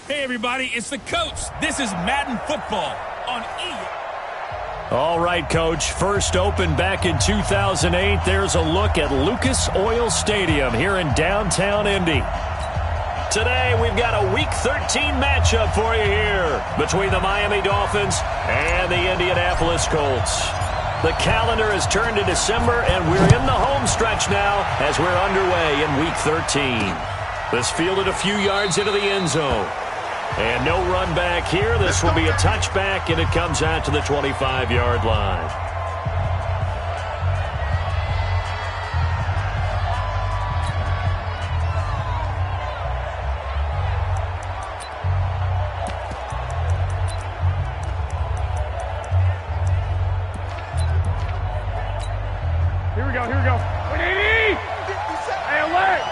Hey, everybody, it's the coach. This is Madden Football on E. All right, Coach. First opened back in 2008. There's a look at Lucas Oil Stadium here in downtown Indy. Today, we've got a Week 13 matchup for you here between the Miami Dolphins and the Indianapolis Colts. The calendar has turned to December, and we're in the home stretch now as we're underway in Week 13. This fielded a few yards into the end zone. And no run back here. This will be a touchback, and it comes out to the 25-yard line. Here we go. 180! Hey, alert!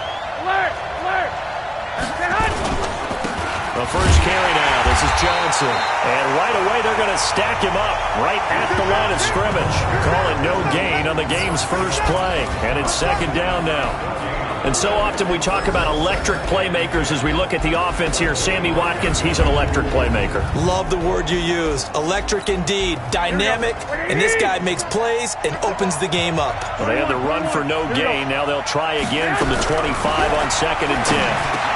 The first carry now. This is Johnson. And right away, they're going to stack him up right at the line of scrimmage. Calling no gain on the game's first play. And it's second down now. And so often we talk about electric playmakers as we look at the offense here. Sammy Watkins, he's an electric playmaker. Love the word you used. Electric indeed. Dynamic. And this guy makes plays and opens the game up. Well, they had the run for no gain. Now they'll try again from the 25 on 2nd and 10.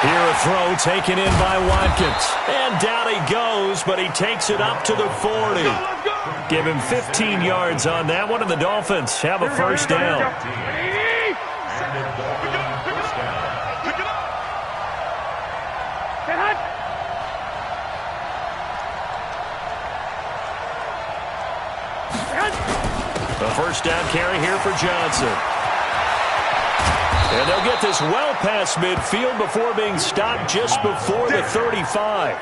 Here a throw taken in by Watkins. And down he goes, but he takes it up to the 40. Give him 15 yards on that one, and the Dolphins have a first down. The first down carry here for Johnson. And they'll get this well past midfield before being stopped just before the 35.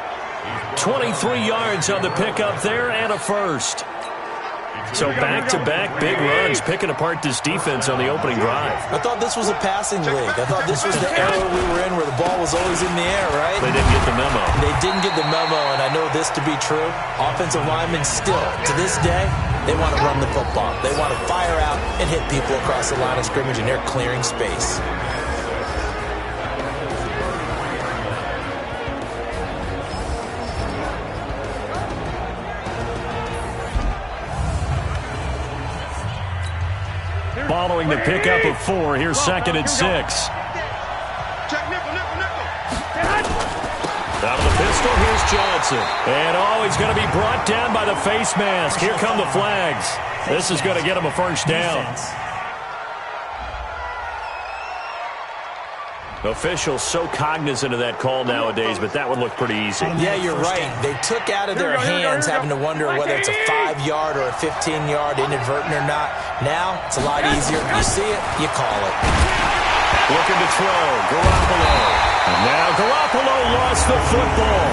23 yards on the pickup there and a first. So back-to-back big runs, picking apart this defense on the opening drive. I thought this was a passing league. I thought this was the era we were in where the ball was always in the air, right? They didn't get the memo. They didn't get the memo, and I know this to be true. Offensive linemen still, to this day, they want to run the football. They want to fire out and hit people across the line of scrimmage, and they're clearing space. Following the pickup of 4, here's 2nd and 6. Out of the pistol, here's Johnson. And he's going to be brought down by the face mask. Here come the flags. This is going to get him a first down. Officials so cognizant of that call nowadays, but that would look pretty easy. Yeah, you're right. They took out of their hands having to wonder whether it's a 5-yard or a 15-yard inadvertent or not. Now, it's a lot easier. You see it, you call it. Looking to throw, Garoppolo. And now Garoppolo lost the football.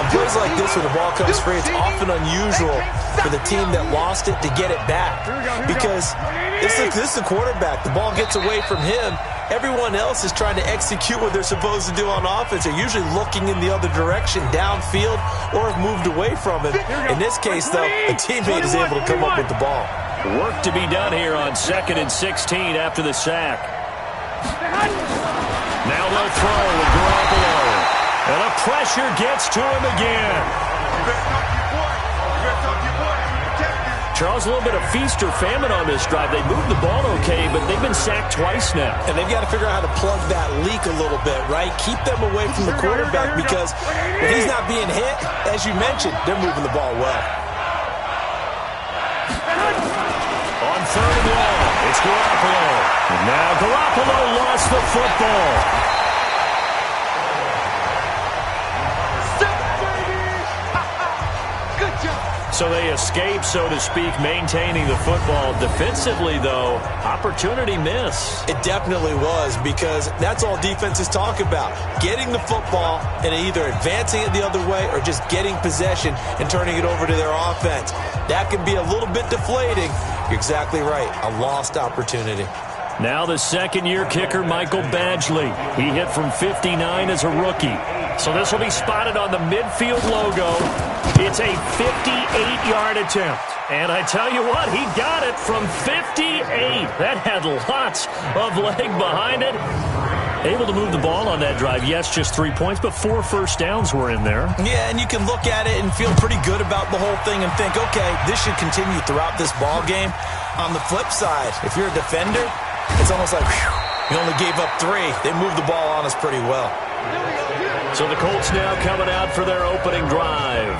On plays like this where the ball comes free, it's often unusual for the team that lost it to get it back. Because this is the quarterback. The ball gets away from him. Everyone else is trying to execute what they're supposed to do on offense. They're usually looking in the other direction, downfield, or have moved away from it. In this case, though, a teammate is able to come up with the ball. Work to be done here on 2nd and 16 after the sack. Now they'll throw with Garoppolo. And the pressure gets to him again. Charles, a little bit of feast or famine on this drive. They moved the ball okay, but they've been sacked twice now. And they've got to figure out how to plug that leak a little bit, right? Keep them away from the quarterback because when he's not being hit, as you mentioned, they're moving the ball well. On 3rd and long, it's Garoppolo. And now Garoppolo lost the football. So they escape, so to speak, maintaining the football. Defensively, though, opportunity miss. It definitely was because that's all defenses talk about. Getting the football and either advancing it the other way or just getting possession and turning it over to their offense. That can be a little bit deflating. You're exactly right. A lost opportunity. Now the second-year kicker, Michael Badgley. He hit from 59 as a rookie. So this will be spotted on the midfield logo. It's a 58-yard attempt. And I tell you what, he got it from 58. That had lots of leg behind it. Able to move the ball on that drive. Yes, just 3 points, but 4 first downs were in there. Yeah, and you can look at it and feel pretty good about the whole thing and think, okay, this should continue throughout this ball game. On the flip side, if you're a defender, it's almost like, whew, we only gave up 3. They moved the ball on us pretty well. So the Colts now coming out for their opening drive.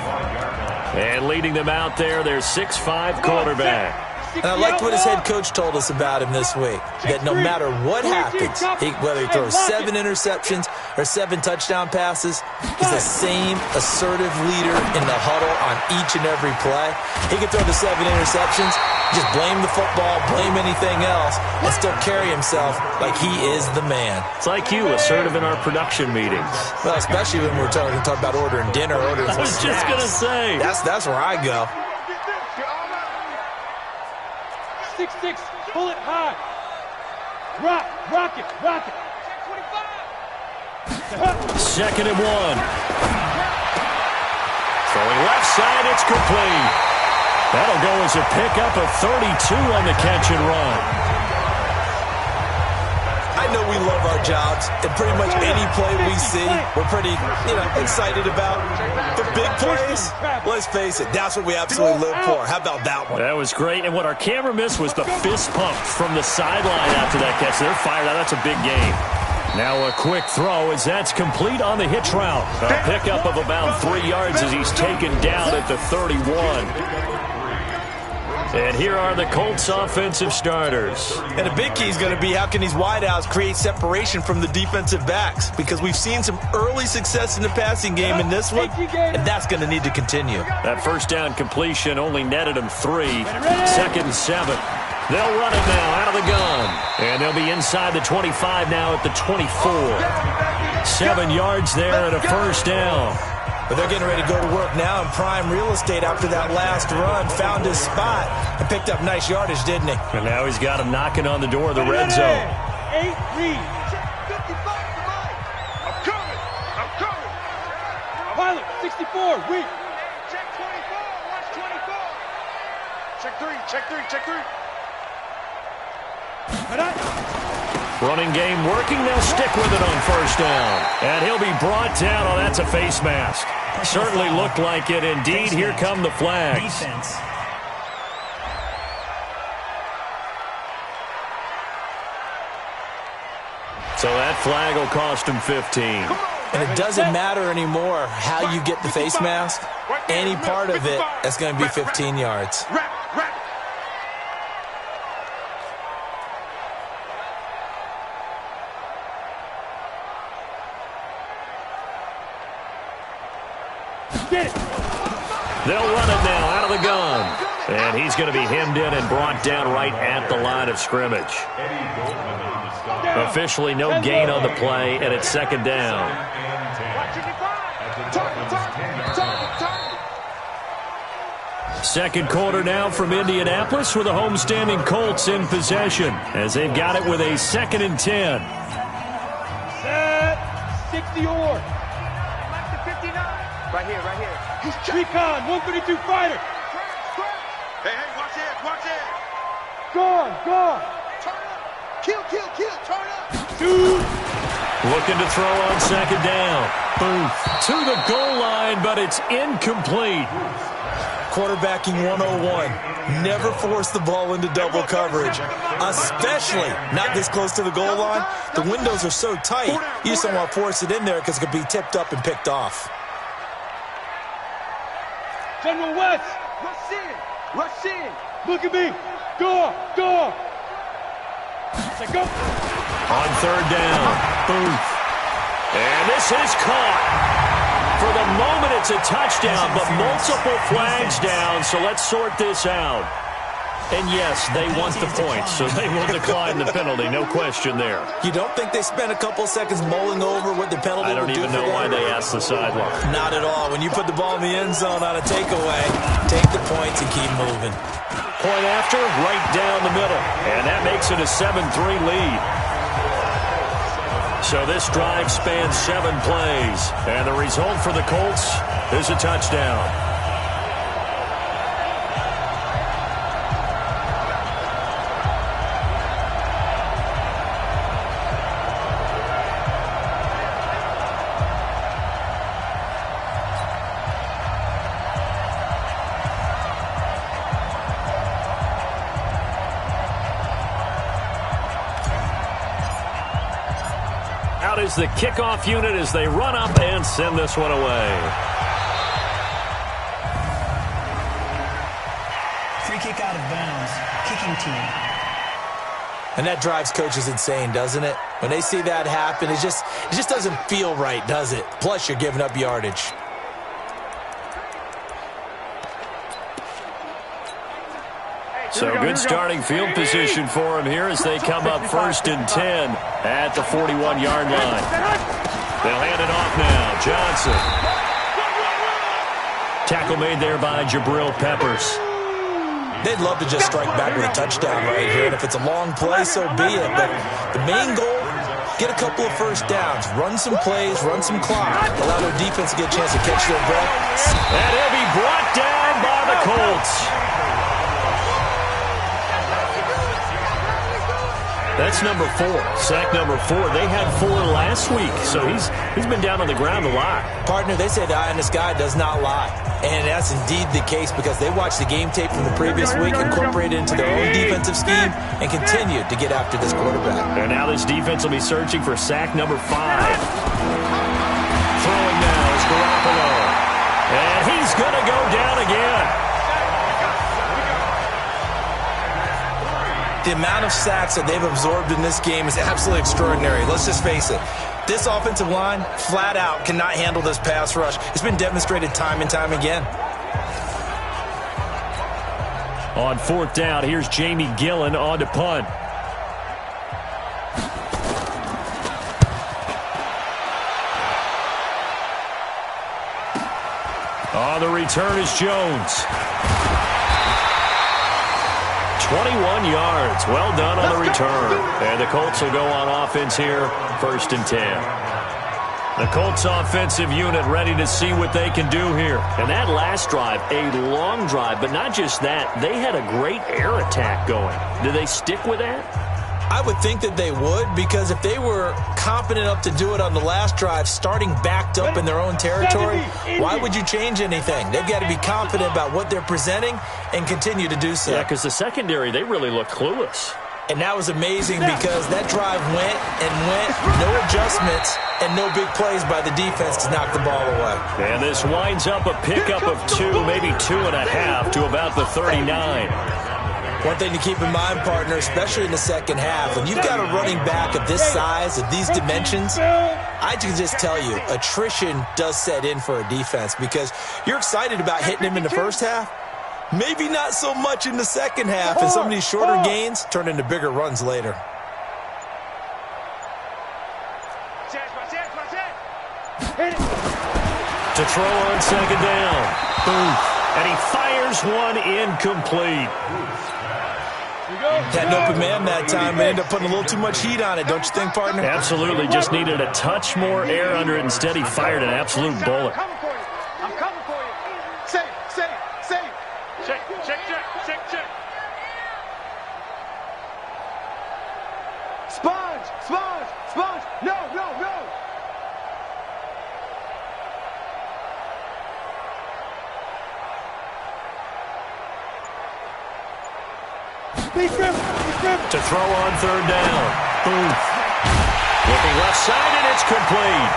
And leading them out there, their 6'5" quarterback. And I liked what his head coach told us about him this week, that no matter what happens, whether he throws 7 interceptions or 7 touchdown passes, he's the same assertive leader in the huddle on each and every play. He can throw the 7 interceptions, just blame the football, blame anything else, and still carry himself like he is the man. It's like you, assertive in our production meetings. Well, especially when we're talking about ordering dinner, ordering some snacks. I was just going to say. That's where I go. 6-6, pull it high. Rock it. 2nd and 1. Throwing left side, it's complete. That'll go as a pickup of 32 on the catch and run. I know we love our jobs, and pretty much any play we see, we're pretty, excited about. The big plays, let's face it, that's what we absolutely live for. How about that one? That was great, and what our camera missed was the fist pump from the sideline after that catch. They're fired out. That's a big game. Now a quick throw as that's complete on the hitch route. A pickup of about 3 yards as he's taken down at the 31. And here are the Colts offensive starters. And a big key is going to be how can these wideouts create separation from the defensive backs, because we've seen some early success in the passing game in this one, and that's going to need to continue. That first down completion only netted them 3. 2nd and 7. They'll run it now out of the gun. And they'll be inside the 25 now at the 24. 7 yards there and a first down. But they're getting ready to go to work now in prime real estate after that last run. Found his spot and picked up nice yardage, didn't he? And now he's got him knocking on the door of the red zone. 8 read. I'm coming. Pilot, 64, weak. Check 24, watch 24. Check 3. Running game working. They'll stick with it on first down. And he'll be brought down. Oh, that's a face mask. Certainly looked like it. Indeed, here come the flags. Defense. So that flag will cost him 15. And it doesn't matter anymore how you get the face mask. Any part of it, that's going to be 15 yards. They'll run it now out of the gun. And he's going to be hemmed in and brought down right at the line of scrimmage. Officially no gain on the play, and it's 2nd down. Second quarter now from Indianapolis with the homestanding Colts in possession as they've got it with a 2nd and 10. Set, 60 or. Right here. Recon, 132 fighter. Hey, watch it. Gone. Turn up. Kill, turn up. Shoot. Looking to throw on 2nd down. Booth to the goal line, but it's incomplete. Quarterbacking 101. Never force the ball into double coverage, especially not this close to the goal line. The windows are so tight, you just don't want to force it in there because it could be tipped up and picked off. General West. Rush in. Look at me. Go. Say go. On 3rd down, Booth. And this is caught. For the moment, it's a touchdown, but multiple flags down, so let's sort this out. And yes, they want the points, so they will decline the penalty, no question there. You don't think they spent a couple seconds mulling over what the penalty I don't would do even for know them? why they asked the sideline. Not at all. When you put the ball in the end zone on a takeaway, take the points and keep moving. Point after, right down the middle. And that makes it a 7-3 lead. So this drive spans 7 plays. And the result for the Colts is a touchdown. Out is the kickoff unit as they run up and send this one away. Free kick out of bounds. Kicking team. And that drives coaches insane, doesn't it? When they see that happen, it just doesn't feel right, does it? Plus, you're giving up yardage. So good starting field position for him here as they come up 1st and 10 at the 41-yard line. They'll hand it off now. Johnson. Tackle made there by Jabril Peppers. They'd love to just strike back with a touchdown right here, and if it's a long play, so be it. But the main goal, get a couple of first downs, run some plays, run some clock, allow their defense to get a chance to catch their breath. And he'll be brought down by the Colts. That's number 4. Sack number 4. They had 4 last week, so he's been down on the ground a lot. Partner, they say the eye in the sky does not lie. And that's indeed the case because they watched the game tape from the previous week, incorporated it into their own defensive scheme, and continued to get after this quarterback. And now this defense will be searching for sack number 5. Throwing now is Garoppolo. And he's going to go down again. The amount of sacks that they've absorbed in this game is absolutely extraordinary. Let's just face it. This offensive line, flat out, cannot handle this pass rush. It's been demonstrated time and time again. On 4th down, here's Jamie Gillen on to punt. On the return is Jones. 21 yards. Well done on the return. And the Colts will go on offense here, 1st and 10. The Colts offensive unit ready to see what they can do here. And that last drive, a long drive, but not just that. They had a great air attack going. Do they stick with that? I would think that they would, because if they were confident enough to do it on the last drive, starting backed up in their own territory, why would you change anything? They've got to be confident about what they're presenting and continue to do so. Yeah, because the secondary, they really look clueless. And that was amazing because that drive went and went, no adjustments, and no big plays by the defense to knock the ball away. And this winds up a pickup of 2, maybe 2.5 to about the 39. One thing to keep in mind, partner, especially in the second half, when you've got a running back of this size, of these dimensions, I can just tell you, attrition does set in for a defense because you're excited about hitting him in the first half. Maybe not so much in the second half, and some of these shorter gains turn into bigger runs later. To throw on 2nd down. Boom. And he fires one incomplete. Had an open man that time, but ended up putting a little too much heat on it, don't you think, partner? Absolutely. Just needed a touch more air under it. Instead, he fired an absolute bullet. I'm coming for you. Safe. Check. Sponge. No. To throw on 3rd down. Boom. Looking left side, and it's complete.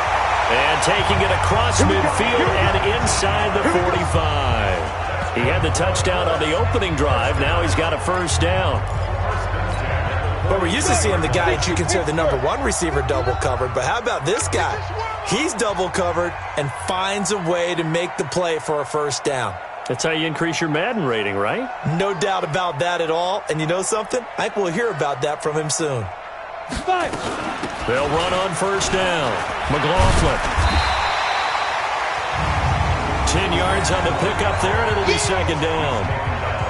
And taking it across midfield and inside the 45. He had the touchdown on the opening drive. Now he's got a 1st down. But we're used to seeing the guy that you consider the number 1 receiver double covered. But how about this guy? He's double covered and finds a way to make the play for a 1st down. That's how you increase your Madden rating, right? No doubt about that at all. And you know something? I think we'll hear about that from him soon. They'll run on 1st down. McLaughlin. 10 yards on the pickup there, and it'll be 2nd down.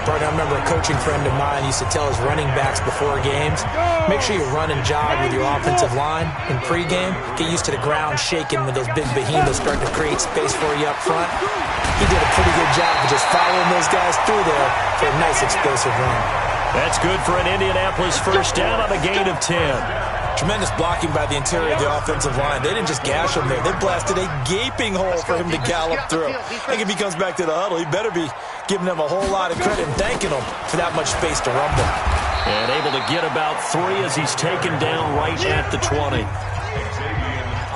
I remember a coaching friend of mine used to tell his running backs before games, make sure you run and jog with your offensive line in pregame. Get used to the ground shaking when those big behemoths start to create space for you up front. He did a pretty good job of just following those guys through there for a nice explosive run. That's good for an Indianapolis 1st down on a gain of 10. Tremendous blocking by the interior of the offensive line. They didn't just gash him there. They blasted a gaping hole for him to gallop through. I think if he comes back to the huddle, he better be giving them a whole lot of credit and thanking them for that much space to rumble. And able to get about 3 as he's taken down right at the 20.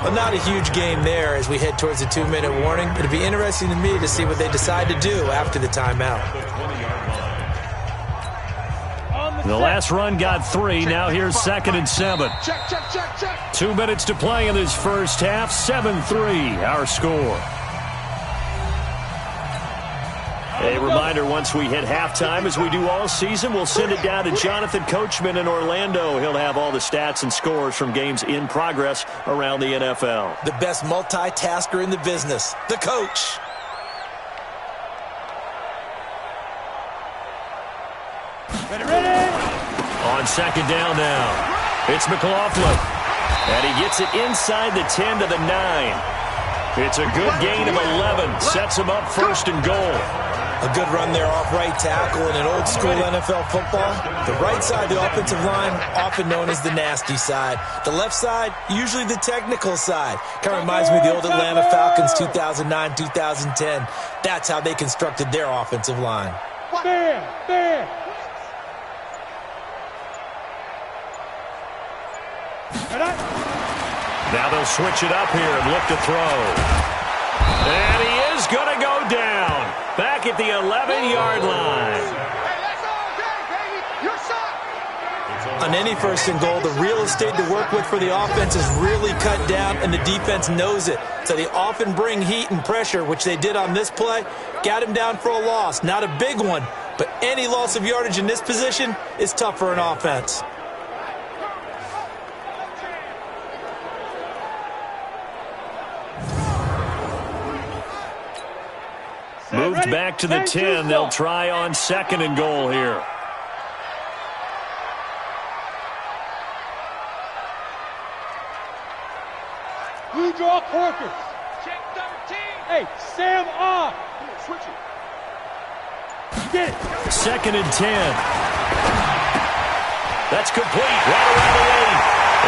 Well, not a huge game there as we head towards the 2-minute warning. It'll be interesting to me to see what they decide to do after the timeout. The last run got 3. Now here's 2nd and 7. 2 minutes to play in this first half. 7-3 our score. A reminder, once we hit halftime, as we do all season, we'll send it down to Jonathan Coachman in Orlando. He'll have all the stats and scores from games in progress around the NFL. The best multitasker in the business, the coach. Ready? On 2nd down now, it's McLaughlin. And he gets it inside the 10 to the 9. It's a good gain of 11. Sets him up 1st and goal. A good run there off right tackle in an old-school NFL football. The right side, the offensive line, often known as the nasty side. The left side, usually the technical side. Kind of reminds me of the old Atlanta Falcons 2009, 2010. That's how they constructed their offensive line. Fair. Now they'll switch it up here and look to throw. And he is going to go down. Back at the 11-yard line. On any 1st and goal, the real estate to work with for the offense is really cut down, and the defense knows it. So they often bring heat and pressure, which they did on this play. Got him down for a loss. Not a big one, but any loss of yardage in this position is tough for an offense. Moved back to the 10. They'll try on 2nd and goal here. Blue draw Corkers. Check 13. Hey, Sam off. Switch it. Get it. 2nd and 10. That's complete. Right around the lane.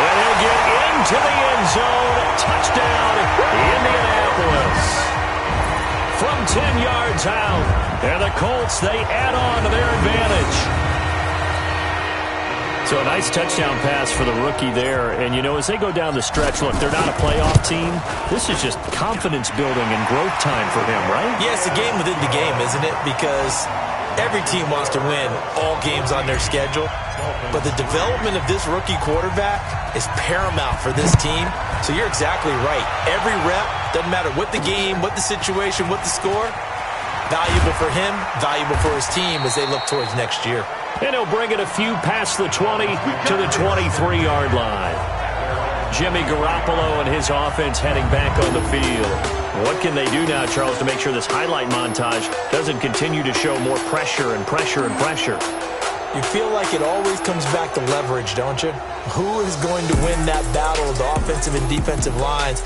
And he'll get into the end zone. Touchdown, Indianapolis. From 10 yards out. And the Colts, they add on to their advantage. So a nice touchdown pass for the rookie there. And, you know, as they go down the stretch, look, they're not a playoff team. This is just confidence building and growth time for him, right? Yeah, it's a game within the game, isn't it? Because every team wants to win all games on their schedule. But the development of this rookie quarterback is paramount for this team. So you're exactly right. Every rep, doesn't matter what the game, what the situation, what the score, valuable for him, valuable for his team as they look towards next year. And he'll bring it a few past the 20 to the 23-yard line. Jimmy Garoppolo and his offense heading back on the field. What can they do now, Charles, to make sure this highlight montage doesn't continue to show more pressure and pressure and pressure? You feel like it always comes back to leverage, don't you? Who is going to win that battle of the offensive and defensive lines?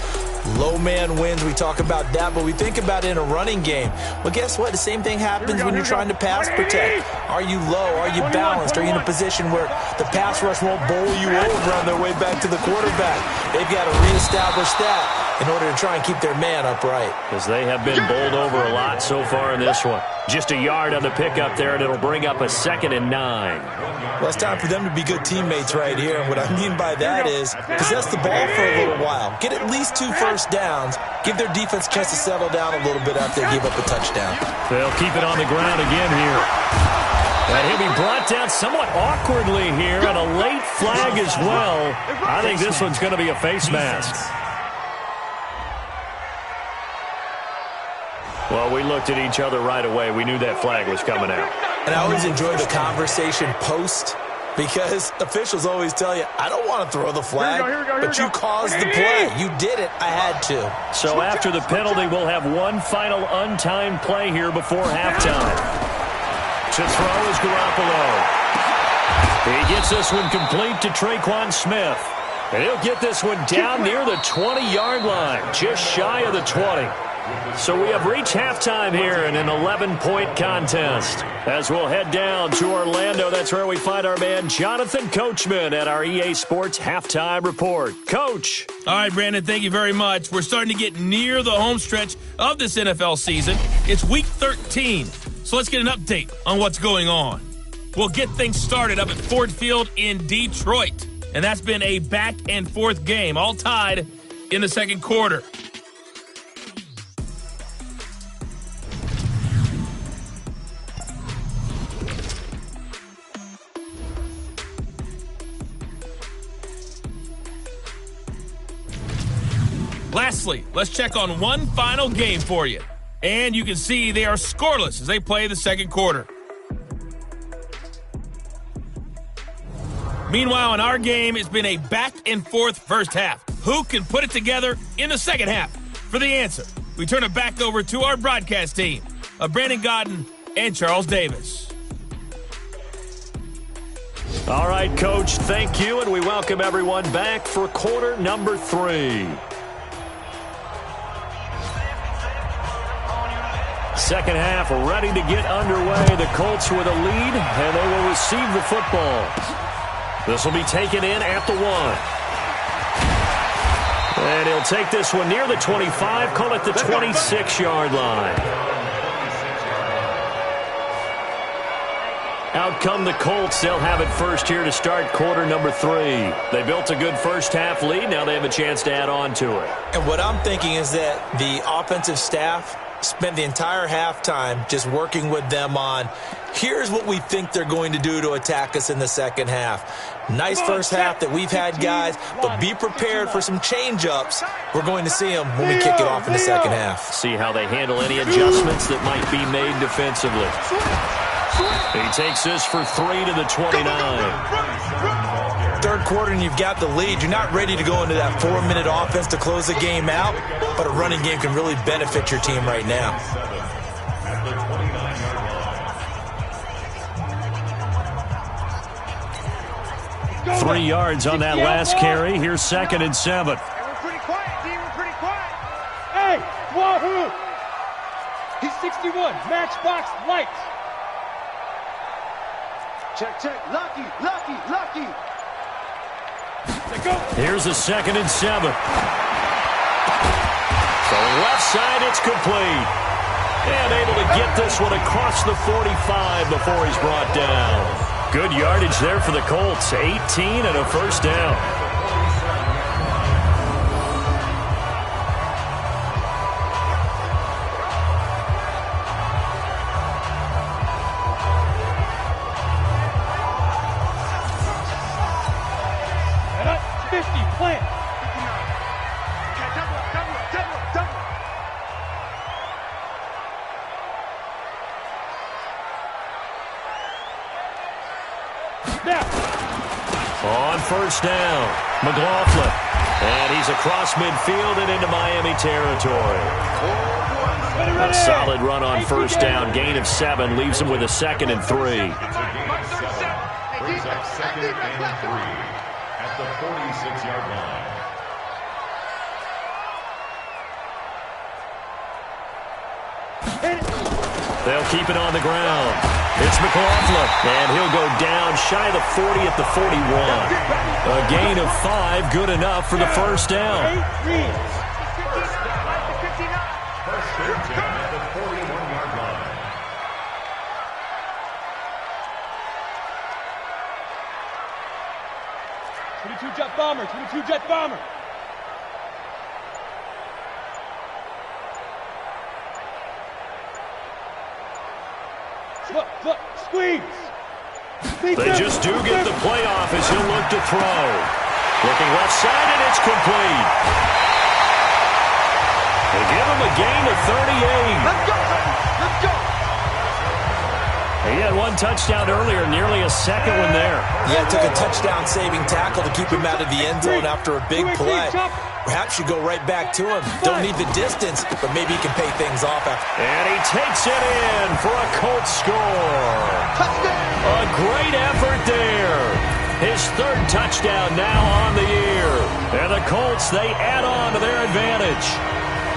Low man wins. We talk about that, but we think about it in a running game. Well, guess what? The same thing happens when you're trying to pass protect. Are you low? Are you balanced? Are you in a position where the pass rush won't bowl you over on their way back to the quarterback? They've got to reestablish that in order to try and keep their man upright. Because they have been bowled over a lot so far in this one. Just a yard on the pickup there, and it'll bring up a 2nd and 9. Well, it's time for them to be good teammates right here. And what I mean by that is possess the ball for a little while. Get at least 2 first downs. Give their defense a chance to settle down a little bit after they give up a touchdown. They'll keep it on the ground again here. And he'll be brought down somewhat awkwardly here, and a late flag as well. I think this one's going to be a face mask. Well, we looked at each other right away. We knew that flag was coming out. And I always enjoy the conversation post because officials always tell you, I don't want to throw the flag, but you caused the play. You did it. I had to. So after the penalty, we'll have one final untimed play here before halftime. To throw is Garoppolo. He gets this one complete to Traquan Smith. And he'll get this one down near the 20-yard line, just shy of the 20. So we have reached halftime here in an 11-point contest. As we'll head down to Orlando, that's where we find our man Jonathan Coachman at our EA Sports Halftime Report. Coach. All right, Brandon, thank you very much. We're starting to get near the home stretch of this NFL season. It's Week 13, so let's get an update on what's going on. We'll get things started up at Ford Field in Detroit, and that's been a back-and-forth game, all tied in the second quarter. Lastly, let's check on one final game for you. And you can see they are scoreless as they play the second quarter. Meanwhile, in our game, it's been a back-and-forth first half. Who can put it together in the second half? For the answer, we turn it back over to our broadcast team of Brandon Godden and Charles Davis. All right, Coach, thank you, and we welcome everyone back for quarter number 3. Second half ready to get underway. The Colts with a lead, and they will receive the football. This will be taken in at the 1. And he'll take this one near the 25, call it the 26-yard line. Out come the Colts. They'll have it first here to start quarter number 3. They built a good first half lead. Now they have a chance to add on to it. And what I'm thinking is that the offensive staff spent the entire halftime just working with them on, here's what we think they're going to do to attack us in the second half. Nice first half that we've had, guys, but be prepared for some change-ups. We're going to see them when we kick it off in the second half. See how they handle any adjustments that might be made defensively. He takes this for 3 to the 29. Third quarter and you've got the lead. You're not ready to go into that 4-minute offense to close the game out, but a running game can really benefit your team right now. 3 yards on that last carry. Here's 2nd and 7. We're pretty quiet, D. We're pretty quiet. Hey, Wahoo! He's 61. Matchbox lights. Check, check. Lucky, lucky, lucky. Go. Here's a 2nd and 7. Throwing left side, it's complete. And able to get this one across the 45 before he's brought down. Good yardage there for the Colts. 18 and a first down. On first down, McLaughlin. And he's across midfield and into Miami territory. A solid run on first down. Gain of 7 leaves him with a 2nd and 3. Brings up 2nd and 3 at the 46-yard line. They'll keep it on the ground. It's McLaughlin, and he'll go down shy of the 40 at the 41. A gain of 5, good enough for the first down. First and 10 at the 41-yard line. 22-jet bomber, 22-jet bomber. Look, squeeze. They just do get the playoff as he'll look to throw. Looking left side, and it's complete. They give him a gain of 38. Let's go, let's go. He had 1 touchdown earlier, nearly a second one there. Yeah, it took a touchdown-saving tackle to keep him out of the end zone after a big play. Perhaps you go right back to him. Don't need the distance, but maybe he can pay things off after. And he takes it in for a Colts score. Touchdown. A great effort there. His 3rd touchdown now on the year. And the Colts, they add on to their advantage.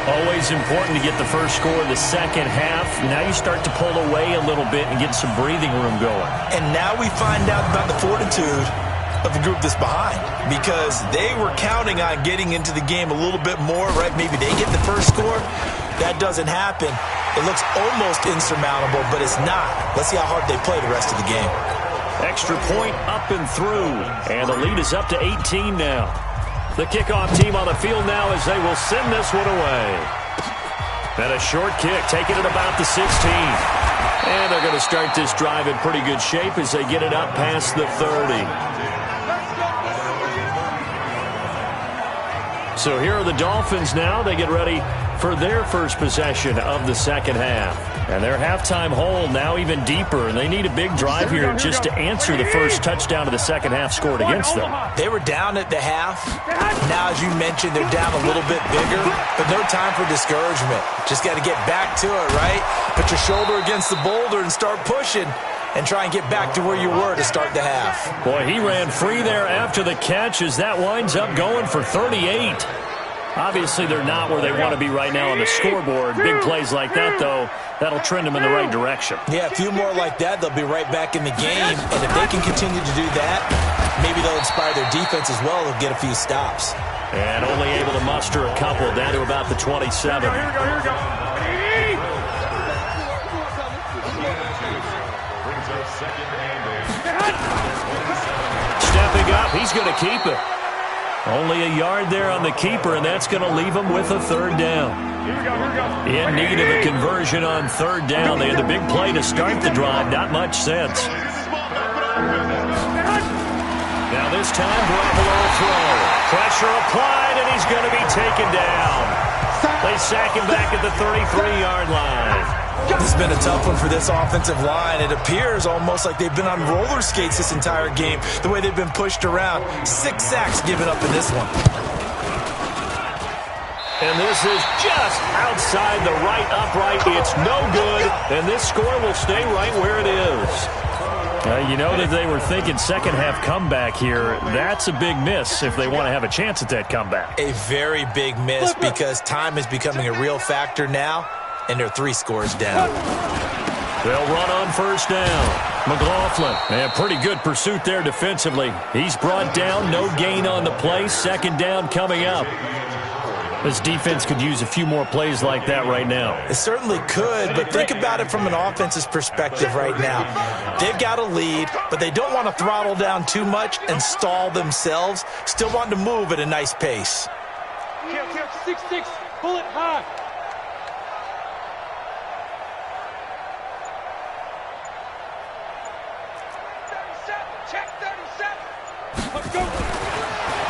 Always important to get the first score of the second half. Now you start to pull away a little bit and get some breathing room going. And now we find out about the fortitude of the group that's behind, because they were counting on getting into the game a little bit more, right? Maybe they get the first score. That doesn't happen. It looks almost insurmountable, but it's not. Let's see how hard they play the rest of the game. Extra point up and through, and the lead is up to 18 now. The kickoff team on the field now as they will send this one away. And a short kick, taking it about the 16. And they're going to start this drive in pretty good shape as they get it up past the 30. So here are the Dolphins now. They get ready for their first possession of the second half. And their halftime hole now even deeper, and they need a big drive here just to answer the first touchdown of the second half scored against them. They were down at the half. Now, as you mentioned, they're down a little bit bigger, but no time for discouragement. Just got to get back to it, right? Put your shoulder against the boulder and start pushing and try and get back to where you were to start the half. Boy, he ran free there after the catch as that winds up going for 38. Obviously, they're not where they want to be right now on the scoreboard. Big plays like that, though, that'll trend them in the right direction. Yeah, a few more like that, they'll be right back in the game. And if they can continue to do that, maybe they'll inspire their defense as well. They'll get a few stops. And only able to muster a couple down to about the 27. Here we go. Stepping up, he's going to keep it. Only a yard there on the keeper, and that's going to leave him with a third down. In need of a conversion on third down. They had the big play to start the drive. Not much sense. Now this time, Garoppolo throw. Pressure applied, and he's going to be taken down. They sack him back at the 33-yard line. This has been a tough one for this offensive line. It appears almost like they've been on roller skates this entire game, the way they've been pushed around. 6 sacks given up in this one. And this is just outside the right upright. It's no good, and this score will stay right where it is. You know that they were thinking second half comeback here. That's a big miss if they want to have a chance at that comeback. A very big miss because time is becoming a real factor now, and they're 3 scores down. They'll run on first down. McLaughlin, and pretty good pursuit there defensively. He's brought down, no gain on the play. Second down coming up. This defense could use a few more plays like that right now. It certainly could, but think about it from an offense's perspective right now. They've got a lead, but they don't want to throttle down too much and stall themselves. Still want to move at a nice pace. 6-6, pull it high.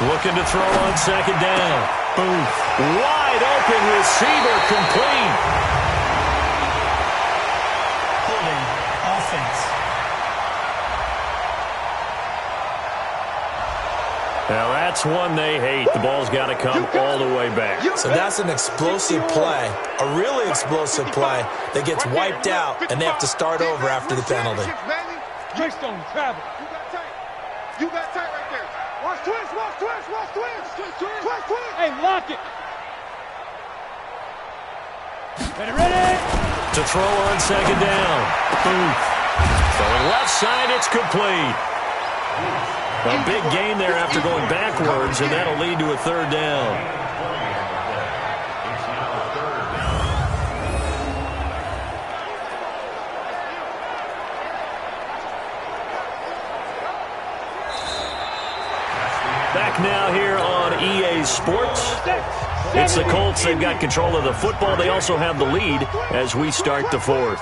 Looking to throw on second down. Boom. Wide open receiver complete. Holding offense. Now that's one they hate. The ball's got to come all the way back. So that's an explosive play, a really explosive play that gets wiped out, and they have to start over after the penalty. Greystone travel. You got tight right there. Watch twist, watch twist, watch twist. Twist. Hey, lock it. Ready. To throw on second down. Boom. Throwing left side, it's complete. A big gain there after going backwards, and that'll lead to a third down. Back now here on EA Sports. It's the Colts. They've got control of the football. They also have the lead as we start the fourth.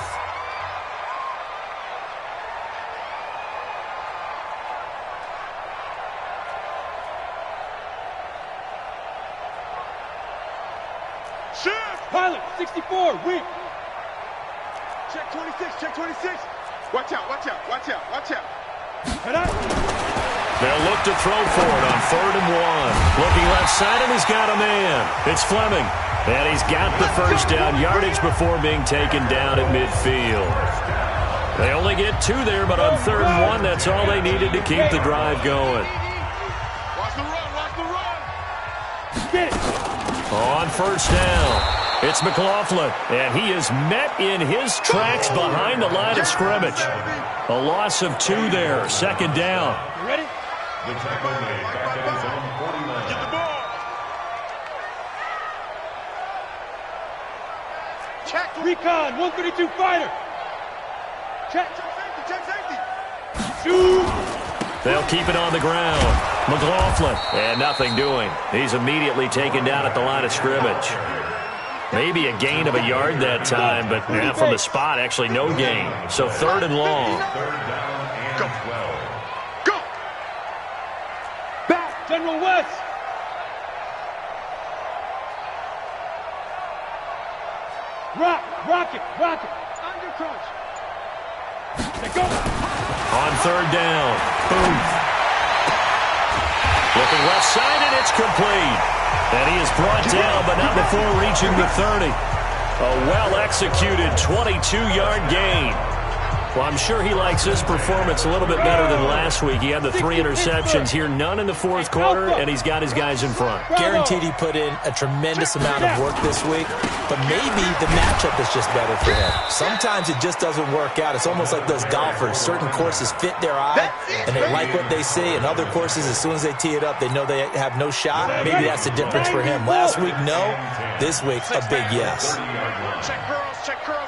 Pilot, 64, weak. Check 26, check 26. Watch out. Head up. They'll look to throw for it on 3rd and 1. Looking left side, and he's got a man. It's Fleming. And he's got the first down yardage before being taken down at midfield. They only get 2 there, but on 3rd and 1, that's all they needed to keep the drive going. Watch the run. Get it. On first down, it's McLaughlin, and he is met in his tracks behind the line of scrimmage. A loss of 2 there, second down. You ready? The tackle made back at his own 49. Get the ball. Check. Recon, 132 fighter. Check. Check safety. Shoot. They'll keep it on the ground. McLaughlin, and nothing doing. He's immediately taken down at the line of scrimmage. Maybe a gain of a yard that time, but from the spot, actually no gain. So 3rd and long. Go. Go. Back, General West. Rock it. Under crunch. Go. On 3rd down, Booth. Looking left side, and it's complete. And he is brought down, but not before reaching the 30. A well-executed 22-yard gain. Well, I'm sure he likes this performance a little bit better than last week. He had the 3 interceptions here, none in the 4th quarter, and he's got his guys in front. Guaranteed he put in a tremendous amount of work this week, but maybe the matchup is just better for him. Sometimes it just doesn't work out. It's almost like those golfers. Certain courses fit their eye, and they like what they see, and other courses, as soon as they tee it up, they know they have no shot. Maybe that's the difference for him. Last week, no. This week, a big yes. Check curls.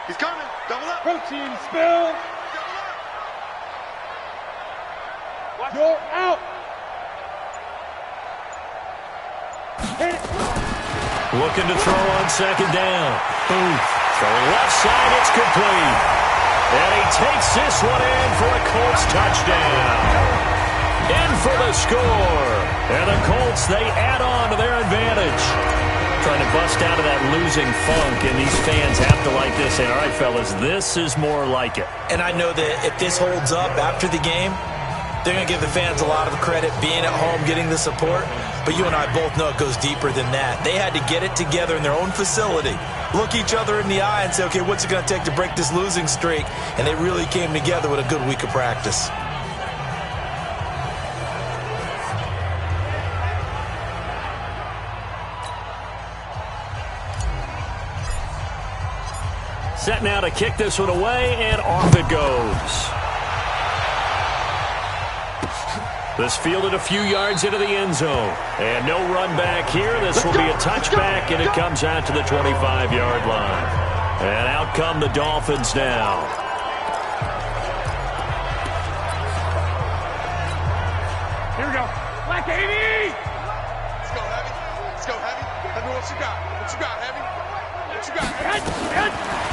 He's coming. Double up. Protein spill. You're out. Hit it. Looking to throw on 2nd down. Booth. Throwing left side, it's complete. And he takes this one in for a Colts touchdown. In for the score. And the Colts, they add on to their advantage. Trying to bust out of that losing funk, and these fans have to like this. And all right, fellas, this is more like it. And I know that if this holds up after the game, they're going to give the fans a lot of credit being at home, getting the support. But you and I both know it goes deeper than that. They had to get it together in their own facility, look each other in the eye and say, okay, what's it going to take to break this losing streak? And they really came together with a good week of practice. Set now to kick this one away, and off it goes. This fielded a few yards into the end zone. And no run back here. This will be a touchback, and it comes out to the 25-yard line. And out come the Dolphins now. Here we go. Black 80. Let's go, Heavy. Tell me what you got. What you got, Heavy? What you got?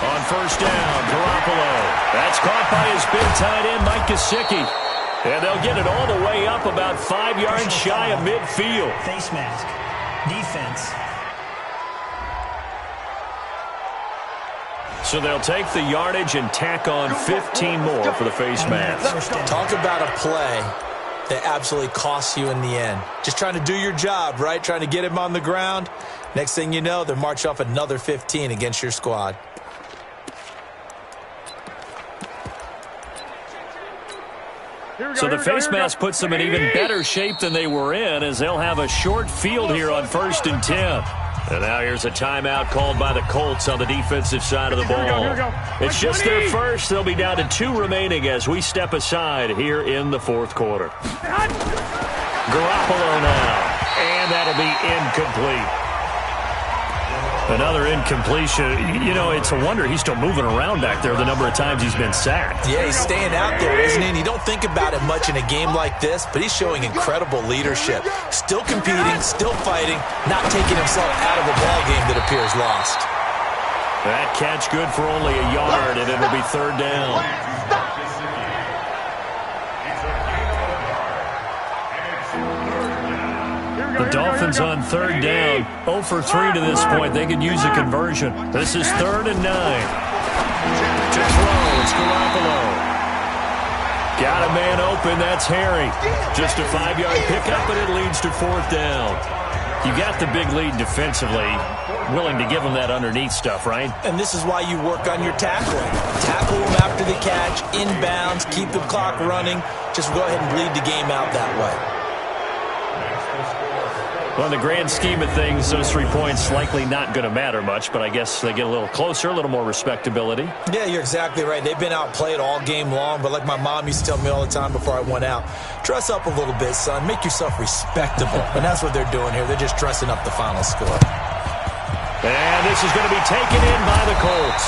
On 1st down, Garoppolo. That's caught by his big tight end, Mike Gesicki. And they'll get it all the way up about 5 yards shy of midfield. Face mask. Defense. So they'll take the yardage and tack on 15 more for the face mask. Talk about a play that absolutely costs you in the end. Just trying to do your job, right? Trying to get him on the ground. Next thing you know, they're marching off another 15 against your squad. So the face mask puts them in even better shape than they were in, as they'll have a short field here on 1st and 10. And now here's a timeout called by the Colts on the defensive side of the ball. It's just their first. They'll be down to 2 remaining as we step aside here in the 4th quarter. Garoppolo now, and that'll be incomplete. Another incompletion. You know, it's a wonder he's still moving around back there the number of times he's been sacked. Yeah, he's staying out there, isn't he? And you don't think about it much in a game like this, but he's showing incredible leadership. Still competing, still fighting, not taking himself out of a ball game that appears lost. That catch good for only a yard, and it'll be 3rd down. The Dolphins on 3rd down, 0 for 3 to this point. They could use a conversion. This is 3rd and 9. To throw, it's Garoppolo. Got a man open, that's Harry. Just a 5-yard pickup, and it leads to 4th down. You got the big lead defensively. Willing to give them that underneath stuff, right? And this is why you work on your tackling. Tackle them after the catch, inbounds, keep the clock running. Just go ahead and bleed the game out that way. Well, in the grand scheme of things, those 3 points likely not going to matter much, but I guess they get a little closer, a little more respectability. Yeah, you're exactly right. They've been outplayed all game long, but like my mom used to tell me all the time before I went out, dress up a little bit, son. Make yourself respectable. And that's what they're doing here. They're just dressing up the final score. And this is going to be taken in by the Colts.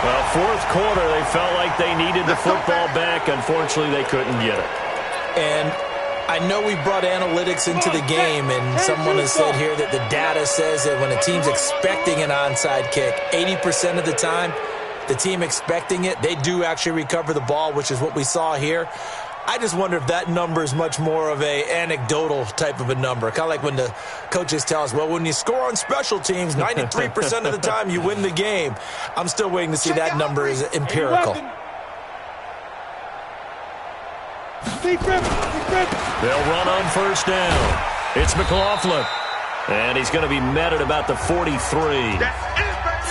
Well, fourth quarter, they felt like they needed the football back. Unfortunately, they couldn't get it. And I know we brought analytics into the game, and someone has said here that the data says that when a team's expecting an onside kick, 80% of the time, the team expecting it, they do actually recover the ball, which is what we saw here. I just wonder if that number is much more of a anecdotal type of a number. Kind of like when the coaches tell us, well, when you score on special teams, 93% of the time you win the game. I'm still waiting to see that number is empirical. They'll run on first down. It's McLaughlin. And he's going to be met at about the 43.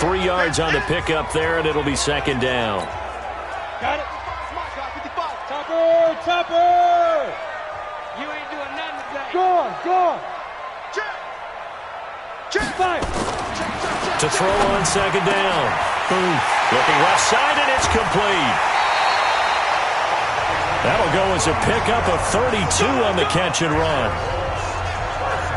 3 yards on the pickup there, and it'll be second down. Got it. Topper! You ain't doing nothing today. Go on. Check. Fire. To throw on second down. Boom. Looking left side, and it's complete. That'll go as a pickup of 32 on the catch and run.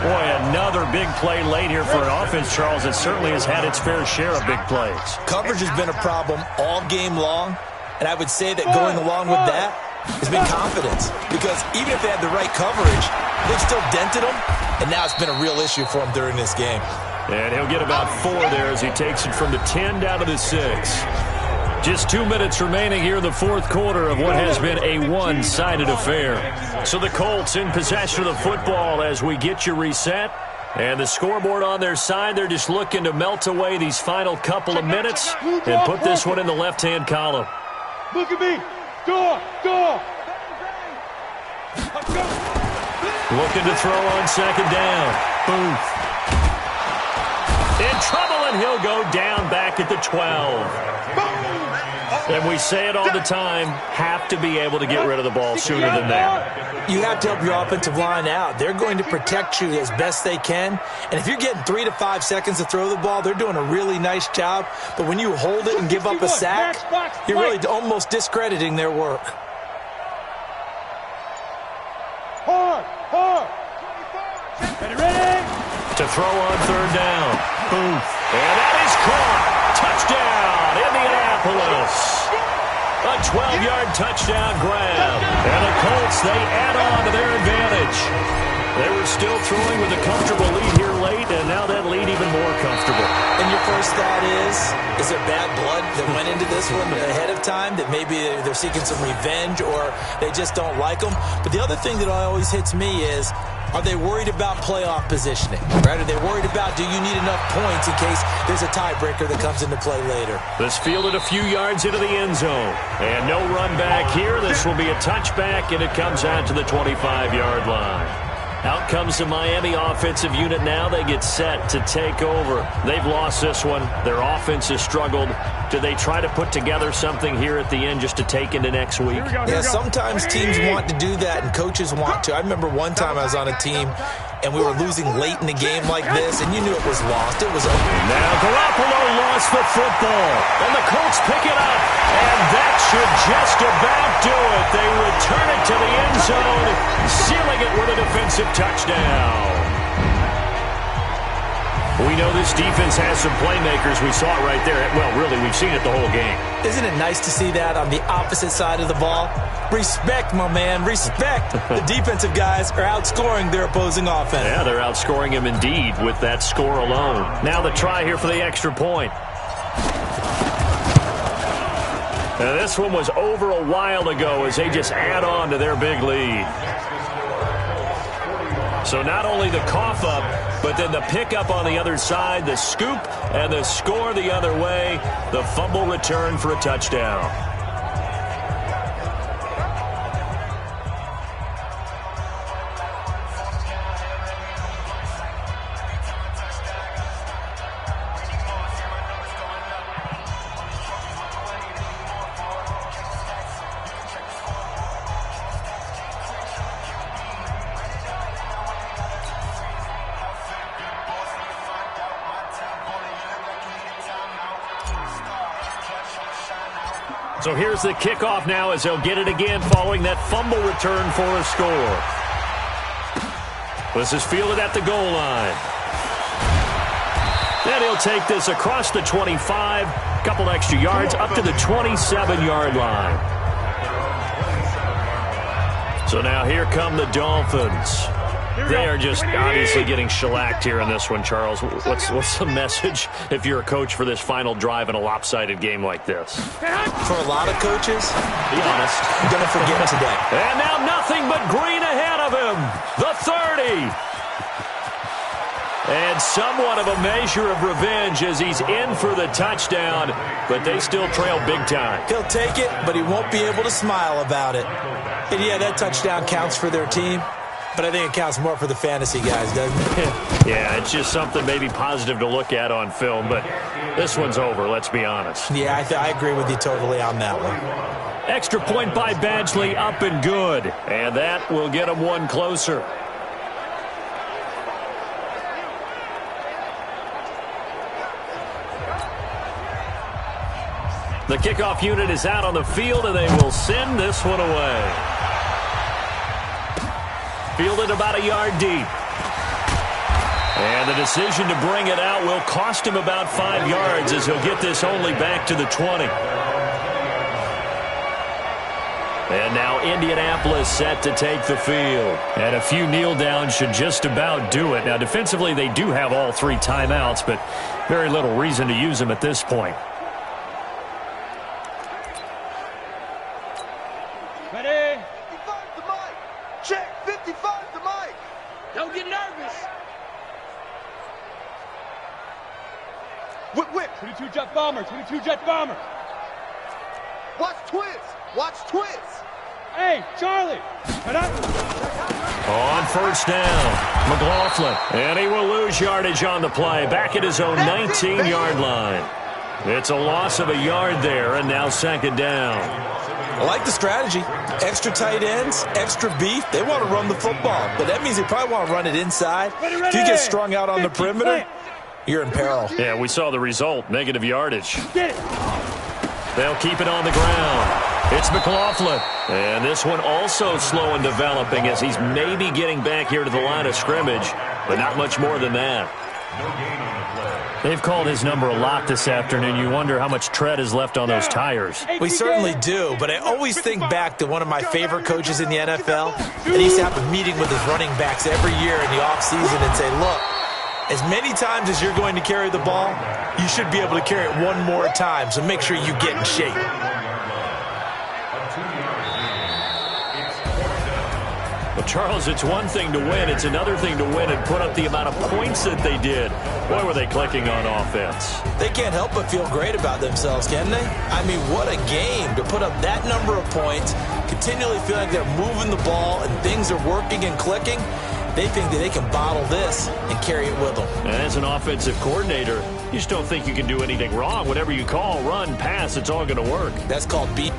Boy, another big play late here for an offense, Charles. It certainly has had its fair share of big plays. Coverage has been a problem all game long, and I would say that going along with that has been confidence. Because even if they had the right coverage, they've still dented them, and now it's been a real issue for them during this game. And he'll get about 4 there as he takes it from the 10 down to the 6. Just 2 minutes remaining here in the fourth quarter of what has been a one-sided affair. So the Colts in possession of the football as we get you reset. And the scoreboard on their side, they're just looking to melt away these final couple of minutes and put this one in the left-hand column. Look at me. Door. Looking to throw on second down. Booth. In trouble, and he'll go down back at the 12. And we say it all the time, have to be able to get rid of the ball sooner than that. You have to help your offensive line out. They're going to protect you as best they can. And if you're getting 3 to 5 seconds to throw the ball, they're doing a really nice job. But when you hold it and give up a sack, you're really almost discrediting their work. Hard. Ready? To throw on third down. Booth. And that is caught. Touchdown, Indianapolis. A 12-yard touchdown grab. And the Colts, they add on to their advantage. They were still throwing with a comfortable lead here late, and now that lead even more comfortable. And your first thought is there bad blood that went into this one ahead of time, that maybe they're seeking some revenge or they just don't like them? But the other thing that always hits me is, are they worried about playoff positioning? Right? Are they worried about, do you need enough points in case there's a tiebreaker that comes into play later? This fielded a few yards into the end zone. And no run back here. This will be a touchback, and it comes out to the 25-yard line. Out comes the Miami offensive unit now. They get set to take over. They've lost this one. Their offense has struggled. Do they try to put together something here at the end just to take into next week? Yeah, sometimes teams want to do that and coaches want to. I remember one time I was on a team and we were losing late in the game like this, and you knew it was lost. It was over. Now Garoppolo lost the football, and the Colts pick it up, and that should just about do it. They return it to the end zone, sealing it with a defensive touchdown. We know this defense has some playmakers. We saw it right there. Well, really, we've seen it the whole game. Isn't it nice to see that on the opposite side of the ball? Respect, my man, respect. The defensive guys are outscoring their opposing offense. Yeah, they're outscoring him indeed with that score alone. Now the try here for the extra point. Now this one was over a while ago as they just add on to their big lead. So not only the cough up, but then the pickup on the other side, the scoop, and the score the other way. The fumble return for a touchdown. So here's the kickoff now as they'll get it again following that fumble return for a score. This is fielded at the goal line. And he'll take this across the 25, a couple extra yards, up to the 27-yard line. So now here come the Dolphins. They are just obviously getting shellacked here in this one, Charles. What's the message if you're a coach for this final drive in a lopsided game like this? For a lot of coaches, be honest, I'm going to forget today. And now nothing but green ahead of him. The 30. And somewhat of a measure of revenge as he's in for the touchdown, but they still trail big time. He'll take it, but he won't be able to smile about it. And yeah, that touchdown counts for their team, but I think it counts more for the fantasy guys, doesn't it? Yeah, it's just something maybe positive to look at on film, but this one's over, let's be honest. Yeah, I agree with you totally on that one. Extra point by Badgley, up and good. And that will get him one closer. The kickoff unit is out on the field, and they will send this one away. Fielded about a yard deep. And the decision to bring it out will cost him about 5 yards as he'll get this only back to the 20. And now Indianapolis set to take the field. And a few kneel downs should just about do it. Now defensively they do have all 3 timeouts, but very little reason to use them at this point. Ready? 55 to Mike. Check, 55 to Mike. Don't get nervous. Whip. 22 jet bomber, 22 jet bomber. Watch twist. Watch twist. Hey, Charlie. On first down, McLaughlin. And he will lose yardage on the play. Back at his own 19-yard line. It's a loss of a yard there, and now second down. I like the strategy. Extra tight ends, extra beef. They want to run the football, but that means they probably want to run it inside. If you get strung out on the perimeter, you're in peril. Yeah, we saw the result, negative yardage. Get it. They'll keep it on the ground. It's McLaughlin. And this one also slow in developing as he's maybe getting back here to the line of scrimmage, but not much more than that. They've called his number a lot this afternoon. You wonder how much tread is left on those tires. We certainly do, but I always think back to one of my favorite coaches in the NFL. And he used to have a meeting with his running backs every year in the offseason and say, look, as many times as you're going to carry the ball, you should be able to carry it one more time, so make sure you get in shape. Well, Charles, it's one thing to win. It's another thing to win and put up the amount of points that they did. Boy, were they clicking on offense. They can't help but feel great about themselves, can they? I mean, what a game to put up that number of points, continually feel like they're moving the ball and things are working and clicking. They think that they can bottle this and carry it with them. And as an offensive coordinator, you just don't think you can do anything wrong. Whatever you call, run, pass, it's all going to work. That's called beat.